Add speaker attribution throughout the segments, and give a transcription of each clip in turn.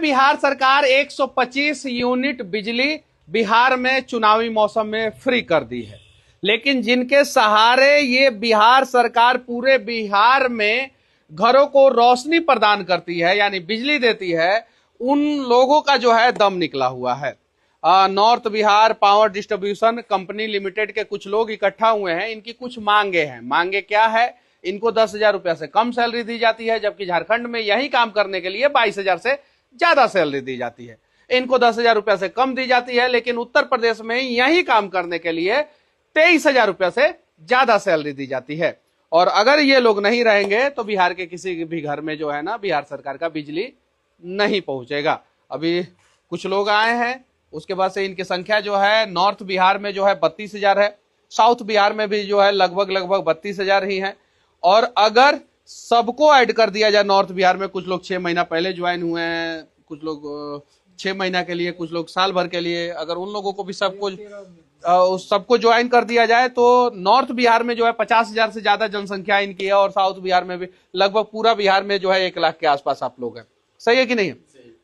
Speaker 1: बिहार सरकार 125 यूनिट बिजली बिहार में चुनावी मौसम में फ्री कर दी है, लेकिन जिनके सहारे ये बिहार सरकार पूरे बिहार में घरों को रोशनी प्रदान करती है यानी बिजली देती है, उन लोगों का जो है दम निकला हुआ है। North Bihar power distribution company limited के कुछ लोग इकट्ठा हुए हैं। इनकी कुछ मांगे हैं। मांगे क्या है? इनको 10,000 रुपया से कम सैलरी दी जाती है, जबकि झारखंड में यही काम करने के लिए 22,000 से ज्यादा सैलरी दी जाती है। इनको 10,000 रुपया से कम दी जाती है, लेकिन उत्तर प्रदेश में यही काम करने के लिए 23,000 रुपया से ज्यादा सैलरी दी जाती है। और अगर ये लोग नहीं रहेंगे तो बिहार के किसी भी घर में जो है ना बिहार सरकार का बिजली नहीं पहुंचेगा। अभी कुछ लोग आए हैं, उसके बाद से इनकी संख्या जो है नॉर्थ बिहार में जो है 32,000 है, साउथ बिहार में भी जो है लगभग 32,000 ही है। और अगर सबको ऐड कर दिया जाए, नॉर्थ बिहार में कुछ लोग 6 महीना पहले ज्वाइन हुए हैं, कुछ लोग 6 महीना के लिए, कुछ लोग साल भर के लिए, अगर उन लोगों को भी सबको ज्वाइन कर दिया जाए तो नॉर्थ बिहार में जो है 50,000 से ज्यादा जनसंख्या इनकी है। और साउथ बिहार में भी लगभग पूरा बिहार में जो है 1 लाख के आसपास आप लोग हैं। सही है कि नहीं?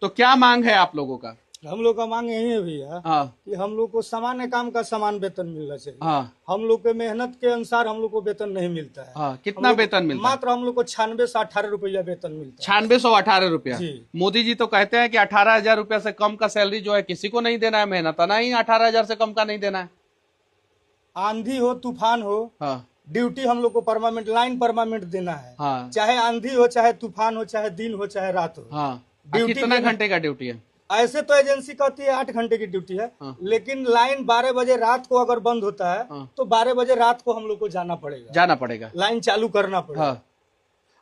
Speaker 1: तो क्या मांग है आप लोगों का?
Speaker 2: हम लोग का मांग यही है भैया,
Speaker 1: हाँ,
Speaker 2: कि हम लोग को सामान्य काम का समान वेतन मिलना चाहिए।
Speaker 1: हाँ,
Speaker 2: हम लोग के मेहनत के अनुसार हम लोग को वेतन नहीं मिलता है।
Speaker 1: हाँ, कितना वेतन मिलता है?
Speaker 2: मात्र हम लोग को 96 से 18 रुपया वेतन मिलता है।
Speaker 1: 9618 रुपया।
Speaker 2: जी।
Speaker 1: मोदी जी तो कहते हैं कि 18,000 रुपया से कम का सैलरी जो है किसी को नहीं देना है, मेहनत नहीं 18,000 से कम का नहीं देना है।
Speaker 2: आंधी हो तूफान हो,
Speaker 1: हाँ,
Speaker 2: ड्यूटी हम लोग को परमानेंट लाइन परमानेंट देना है।
Speaker 1: हाँ,
Speaker 2: चाहे आंधी हो, चाहे तूफान हो, चाहे दिन हो, चाहे रात हो।
Speaker 1: हाँ।
Speaker 2: ड्यूटी
Speaker 1: कितना घंटे का ड्यूटी है?
Speaker 2: ऐसे तो एजेंसी कहती है 8 घंटे की ड्यूटी है।
Speaker 1: हाँ।
Speaker 2: लेकिन लाइन 12 बजे रात को अगर बंद होता है,
Speaker 1: हाँ।
Speaker 2: तो 12 बजे रात को हम लोग को जाना पड़ेगा, लाइन चालू करना पड़ेगा।
Speaker 1: हाँ।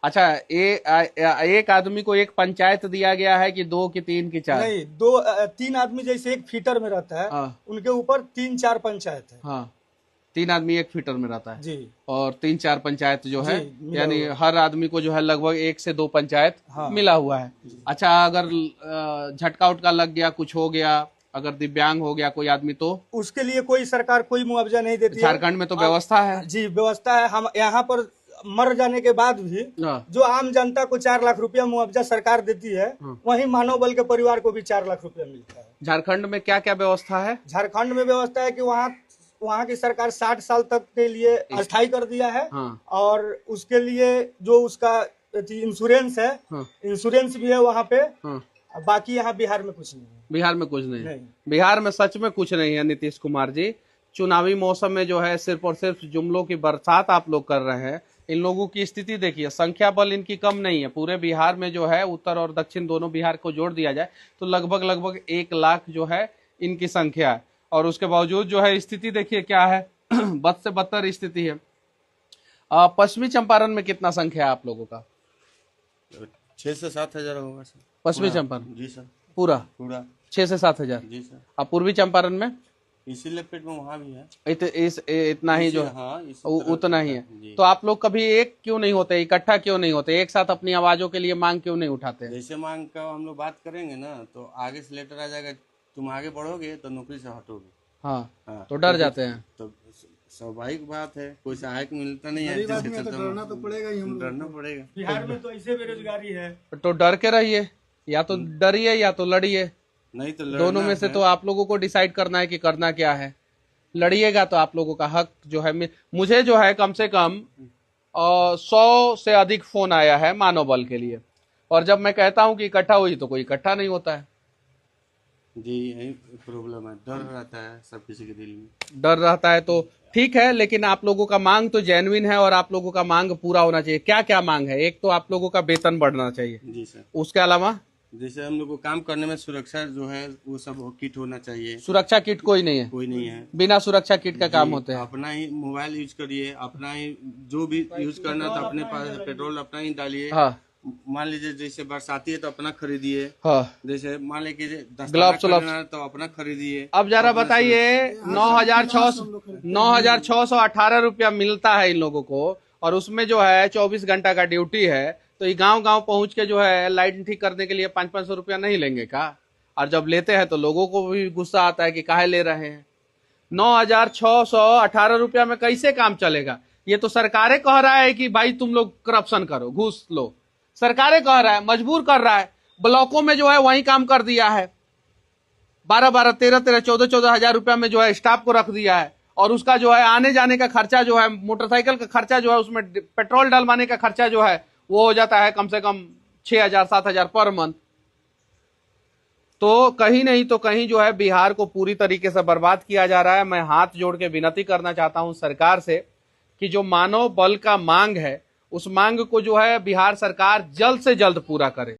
Speaker 1: अच्छा, एक आदमी को एक पंचायत दिया गया है कि 2 की 3 की 4?
Speaker 2: नहीं, 3 आदमी जैसे एक फीटर में रहता है।
Speaker 1: हाँ।
Speaker 2: उनके ऊपर 3-4 पंचायत है।
Speaker 1: हाँ, 3 आदमी एक फीटर में रहता है
Speaker 2: जी।
Speaker 1: और 3-4 पंचायत जो है,
Speaker 2: मिला
Speaker 1: यानी
Speaker 2: हुआ है।
Speaker 1: हर आदमी को जो है लगभग 1 से 2 पंचायत
Speaker 2: हाँ।
Speaker 1: मिला हुआ है। अच्छा, अगर झटका उटका लग गया, कुछ हो गया, अगर दिव्यांग हो गया कोई आदमी, तो
Speaker 2: उसके लिए कोई सरकार कोई मुआवजा नहीं देती है।
Speaker 1: झारखंड में तो व्यवस्था है।
Speaker 2: जी, व्यवस्था है। हम यहाँ पर मर जाने के बाद भी
Speaker 1: हाँ।
Speaker 2: जो आम जनता को 4 लाख रुपया मुआवजा सरकार देती है, वहीं मानव बल के परिवार को भी 4 लाख रुपया मिलता है।
Speaker 1: झारखंड में क्या क्या व्यवस्था है?
Speaker 2: झारखंड में व्यवस्था है कि वहाँ की सरकार 60 साल तक के लिए अस्थायी कर दिया है।
Speaker 1: हाँ।
Speaker 2: और उसके लिए जो उसका इंश्योरेंस है,
Speaker 1: हाँ।
Speaker 2: इंश्योरेंस भी है वहाँ पे।
Speaker 1: हाँ।
Speaker 2: बाकी यहाँ बिहार में कुछ नहीं है।
Speaker 1: बिहार में कुछ नहीं है।
Speaker 2: नहीं।
Speaker 1: बिहार में सच में कुछ नहीं है नीतीश कुमार जी। चुनावी मौसम में जो है सिर्फ और सिर्फ जुमलों की बरसात आप लोग कर रहे हैं। इन लोगों की स्थिति देखिए, संख्या बल इनकी कम नहीं है। पूरे बिहार में जो है उत्तर और दक्षिण दोनों बिहार को जोड़ दिया जाए तो लगभग 1 लाख जो है इनकी संख्या है। और उसके बावजूद जो है स्थिति देखिए क्या है बद से बदतर स्थिति है। पश्चिमी चंपारण में कितना संख्या है आप लोगों का?
Speaker 3: 6 से 7 हजार होगा सर।
Speaker 1: पश्चिमी चंपारण?
Speaker 3: जी सर।
Speaker 1: पूरा 6 से 7 हजार?
Speaker 3: जी सर।
Speaker 1: अब पूर्वी चंपारण में
Speaker 3: इसी लेपेट में वहाँ भी है।
Speaker 1: इतना ही जो
Speaker 3: हाँ,
Speaker 1: उतना ही है। तो आप लोग कभी एक क्यों नहीं होते, इकट्ठा क्यों नहीं होते, एक साथ अपनी आवाजों के लिए मांग क्यों नहीं उठाते?
Speaker 3: जैसे मांग का हम लोग बात करेंगे ना, तो आगे से लेटर आ जाएगा, तुम आगे बढ़ोगे तो नौकरी से हटोगे।
Speaker 1: हाँ,
Speaker 3: हाँ,
Speaker 1: तो डर जाते हैं।
Speaker 3: तो स्वाभाविक बात है, कोई सहायक मिलता नहीं है, डरना तो पड़ेगा ही, डरना पड़ेगा।
Speaker 2: बिहार में तो ऐसे बेरोजगारी है।
Speaker 1: तो डर के रहिए, या तो डरिए या तो लड़िए,
Speaker 3: नहीं तो
Speaker 1: दोनों में से तो आप लोगों को डिसाइड करना है कि करना क्या है। लड़िएगा तो आप लोगों का हक जो है, मुझे जो है कम से कम 100 से अधिक फोन आया है मानव बल के लिए, और जब मैं कहता हूं कि इकट्ठा हुई तो कोई इकट्ठा नहीं होता है।
Speaker 3: जी, यही प्रॉब्लम है, डर रहता है सब किसी के दिल में।
Speaker 1: डर रहता है तो ठीक है, लेकिन आप लोगों का मांग तो जेन्युइन है और आप लोगों का मांग पूरा होना चाहिए। क्या क्या मांग है? एक तो आप लोगों का वेतन बढ़ना चाहिए।
Speaker 3: जी सर।
Speaker 1: उसके अलावा
Speaker 3: जैसे हम लोग को काम करने में सुरक्षा जो है वो सब किट होना चाहिए।
Speaker 1: सुरक्षा किट कोई नहीं है?
Speaker 3: कोई नहीं है।
Speaker 1: बिना सुरक्षा किट का काम होते हैं।
Speaker 3: अपना ही मोबाइल यूज करिए, अपना ही जो भी यूज करना तो अपने पास पेट्रोल अपना ही डालिए।
Speaker 1: हाँ।
Speaker 3: मान लीजिए जैसे बरसाती है तो अपना खरीदिए।
Speaker 1: हाँ।
Speaker 3: जैसे मान लीजिए
Speaker 1: ग्लव्स
Speaker 3: तो अपना खरीदिए।
Speaker 1: अब जरा बताइए, 9,618 रुपया मिलता है इन लोगों को, और उसमें जो है 24 घंटा का ड्यूटी है, तो ये गांव पहुंच के जो है लाइट ठीक करने के लिए 500-500 रुपया नहीं लेंगे का? और जब लेते हैं तो लोगों को भी गुस्सा आता है कि काहे ले रहे हैं। 9,618 रुपया में कैसे काम चलेगा? ये तो सरकारें कह रहा है कि भाई तुम लोग करप्शन करो, घूस लो। सरकारें कह रहा है, मजबूर कर रहा है। ब्लॉकों में जो है वही काम कर दिया है। 12-12, 13-13, 14-14 हजार रुपया में जो है स्टाफ को रख दिया है, और उसका जो है आने जाने का खर्चा जो है, मोटरसाइकिल का खर्चा जो है, उसमें पेट्रोल डलवाने का खर्चा जो है वो हो जाता है कम से कम 6,000-7,000 पर मंथ। तो कहीं नहीं तो कहीं जो है बिहार को पूरी तरीके से बर्बाद किया जा रहा है। मैं हाथ जोड़ के विनती करना चाहता हूं सरकार से कि जो मानव बल का मांग है, उस मांग को जो है बिहार सरकार जल्द से जल्द पूरा करे।